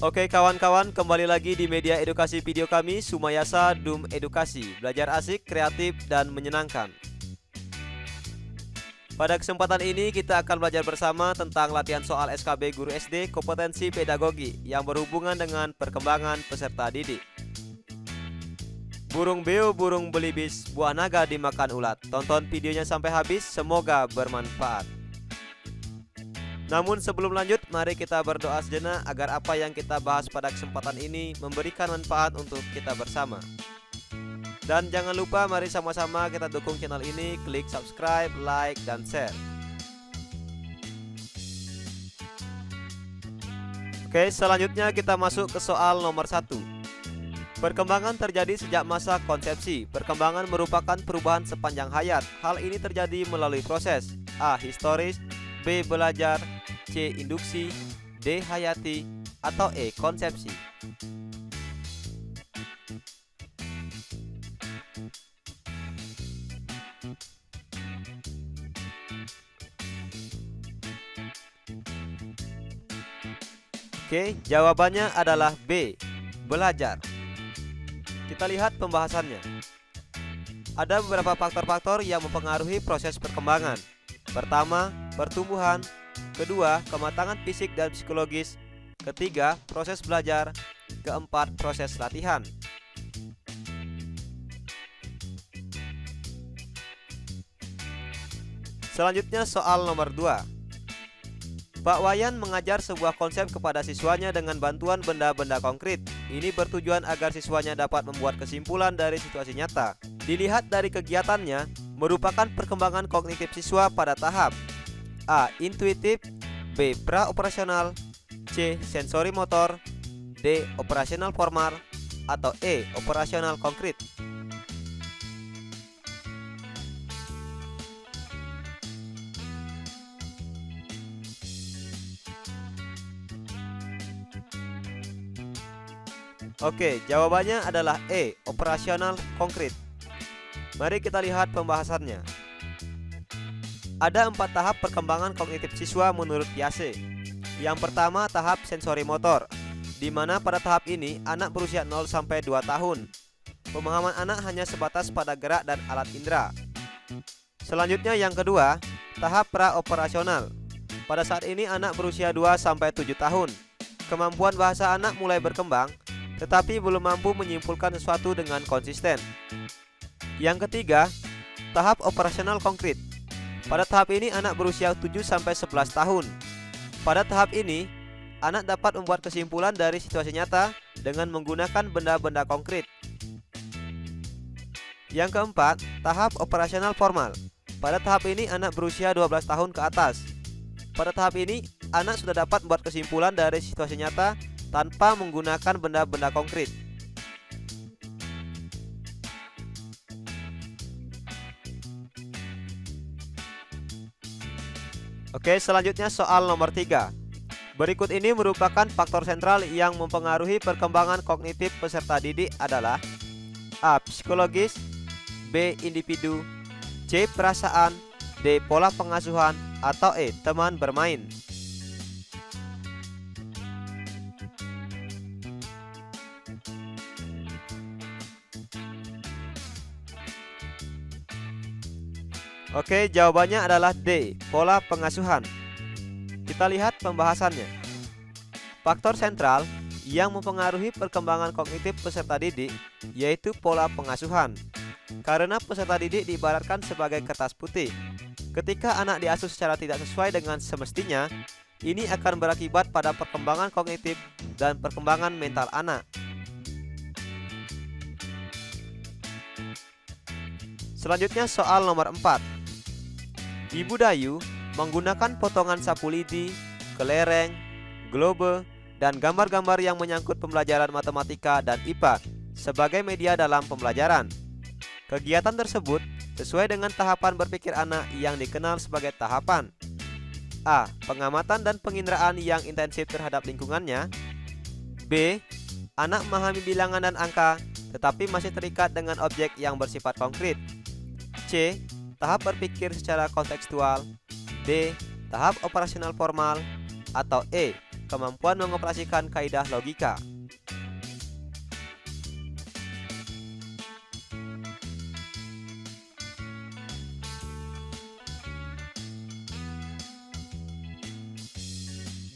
Oke kawan-kawan, kembali lagi di media edukasi video kami, Sumayasa Dum Edukasi. Belajar asik, kreatif, dan menyenangkan. Pada kesempatan ini kita akan belajar bersama tentang latihan soal SKB Guru SD Kompetensi Pedagogi yang berhubungan dengan perkembangan peserta didik. Burung beo, burung belibis, buah naga dimakan ulat. Tonton videonya sampai habis, semoga bermanfaat. Namun sebelum lanjut, mari kita berdoa sejenak agar apa yang kita bahas pada kesempatan ini memberikan manfaat untuk kita bersama. Dan jangan lupa, mari sama-sama kita dukung channel ini, klik subscribe, like, dan share. Oke, selanjutnya kita masuk ke soal nomor 1. Perkembangan terjadi sejak masa konsepsi. Perkembangan merupakan perubahan sepanjang hayat. Hal ini terjadi melalui proses A. Historis, B. Belajar, C. Induksi, D. Hayati, atau E. Konsepsi. Oke, jawabannya adalah B. Belajar. Kita lihat pembahasannya. Ada beberapa faktor-faktor yang mempengaruhi proses perkembangan. Pertama, pertumbuhan. Kedua, kematangan fisik dan psikologis. Ketiga, proses belajar. Keempat, proses latihan. Selanjutnya soal nomor 2. Pak Wayan mengajar sebuah konsep kepada siswanya dengan bantuan benda-benda konkret. Ini bertujuan agar siswanya dapat membuat kesimpulan dari situasi nyata. Dilihat dari kegiatannya, merupakan perkembangan kognitif siswa pada tahap A. Intuitif, B. Pra-operasional, C. Sensori motor, D. Operasional formal, atau E. Operasional konkret. Oke, jawabannya adalah E. Operasional konkret. Mari kita lihat pembahasannya. Ada 4 tahap perkembangan kognitif siswa menurut Piaget. Yang pertama, tahap sensori motor, di mana pada tahap ini anak berusia 0-2 tahun. Pemahaman anak hanya sebatas pada gerak dan alat indera. Selanjutnya yang kedua, tahap pra-operasional. Pada saat ini anak berusia 2-7 tahun. Kemampuan bahasa anak mulai berkembang, tetapi belum mampu menyimpulkan sesuatu dengan konsisten. Yang ketiga, tahap operasional konkret. Pada tahap ini anak berusia 7-11 tahun. Pada tahap ini, anak dapat membuat kesimpulan dari situasi nyata dengan menggunakan benda-benda konkret. Yang keempat, tahap operasional formal. Pada tahap ini anak berusia 12 tahun ke atas. Pada tahap ini, anak sudah dapat membuat kesimpulan dari situasi nyata tanpa menggunakan benda-benda konkret. Oke, selanjutnya soal nomor 3. Berikut ini merupakan faktor sentral yang mempengaruhi perkembangan kognitif peserta didik adalah A. Psikologis, B. Individu, C. Perasaan, D. Pola pengasuhan, atau E. Teman bermain. Oke, jawabannya adalah D. Pola pengasuhan. Kita lihat pembahasannya. Faktor sentral yang mempengaruhi perkembangan kognitif peserta didik yaitu pola pengasuhan. Karena peserta didik diibaratkan sebagai kertas putih. Ketika anak diasuh secara tidak sesuai dengan semestinya, ini akan berakibat pada perkembangan kognitif dan perkembangan mental anak. Selanjutnya soal nomor 4. Ibu Dayu menggunakan potongan sapu lidi, kelereng, globe, dan gambar-gambar yang menyangkut pembelajaran matematika dan IPA sebagai media dalam pembelajaran. Kegiatan tersebut sesuai dengan tahapan berpikir anak yang dikenal sebagai tahapan A. Pengamatan dan penginderaan yang intensif terhadap lingkungannya, B. Anak memahami bilangan dan angka tetapi masih terikat dengan objek yang bersifat konkret, C. Tahap berpikir secara kontekstual, D. Tahap operasional formal, atau E. kemampuan mengoperasikan kaidah logika.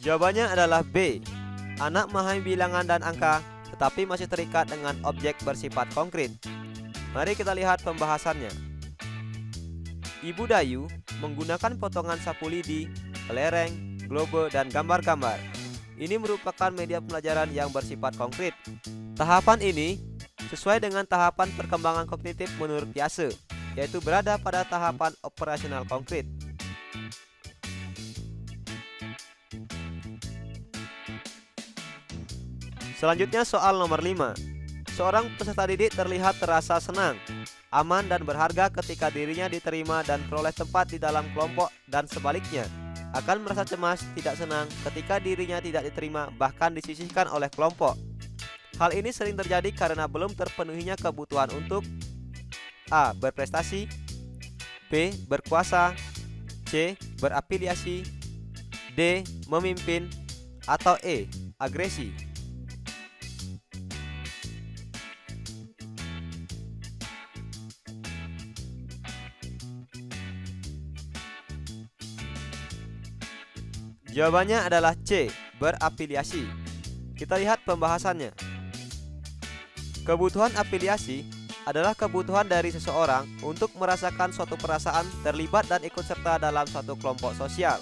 Jawabannya adalah B. Anak memahami bilangan dan angka, tetapi masih terikat dengan objek bersifat konkret. Mari kita lihat pembahasannya. Ibu Dayu menggunakan potongan sapu lidi, kelereng, globe, dan gambar-gambar. Ini merupakan media pembelajaran yang bersifat konkret. Tahapan ini sesuai dengan tahapan perkembangan kognitif menurut Piaget, yaitu berada pada tahapan operasional konkret. Selanjutnya soal nomor 5. Seorang peserta didik terlihat terasa senang, aman dan berharga ketika dirinya diterima dan peroleh tempat di dalam kelompok, dan sebaliknya akan merasa cemas, tidak senang ketika dirinya tidak diterima bahkan disisihkan oleh kelompok. Hal ini sering terjadi karena belum terpenuhinya kebutuhan untuk A. Berprestasi, B. Berkuasa, C. Berafiliasi, D. Memimpin, atau E. Agresi. Jawabannya adalah C. Berafiliasi. Kita lihat pembahasannya. Kebutuhan afiliasi adalah kebutuhan dari seseorang untuk merasakan suatu perasaan terlibat dan ikut serta dalam suatu kelompok sosial.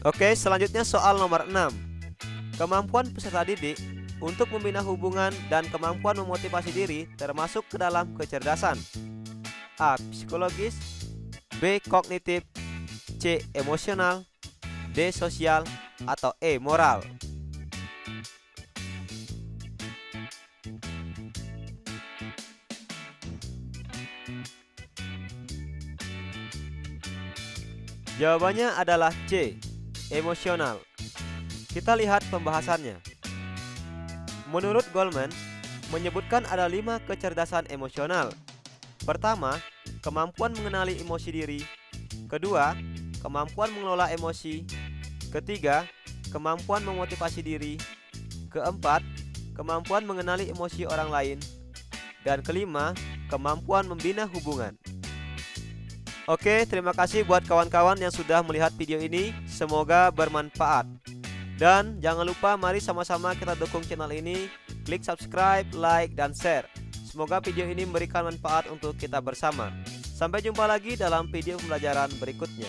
Oke, selanjutnya soal nomor 6. Kemampuan peserta didik untuk membina hubungan dan kemampuan memotivasi diri termasuk ke dalam kecerdasan. A. Psikologis, B. Kognitif, C. Emosional, D. Sosial, atau E. Moral. Jawabannya adalah C. Emosional. Kita lihat pembahasannya. Menurut Goleman, menyebutkan ada 5 kecerdasan emosional. Pertama, kemampuan mengenali emosi diri. Kedua, kemampuan mengelola emosi. Ketiga, kemampuan memotivasi diri. Keempat, kemampuan mengenali emosi orang lain. Dan kelima, kemampuan membina hubungan. Oke, terima kasih buat kawan-kawan yang sudah melihat video ini. Semoga bermanfaat. Dan jangan lupa mari sama-sama kita dukung channel ini. Klik subscribe, like, dan share. Semoga video ini memberikan manfaat untuk kita bersama. Sampai jumpa lagi dalam video pembelajaran berikutnya.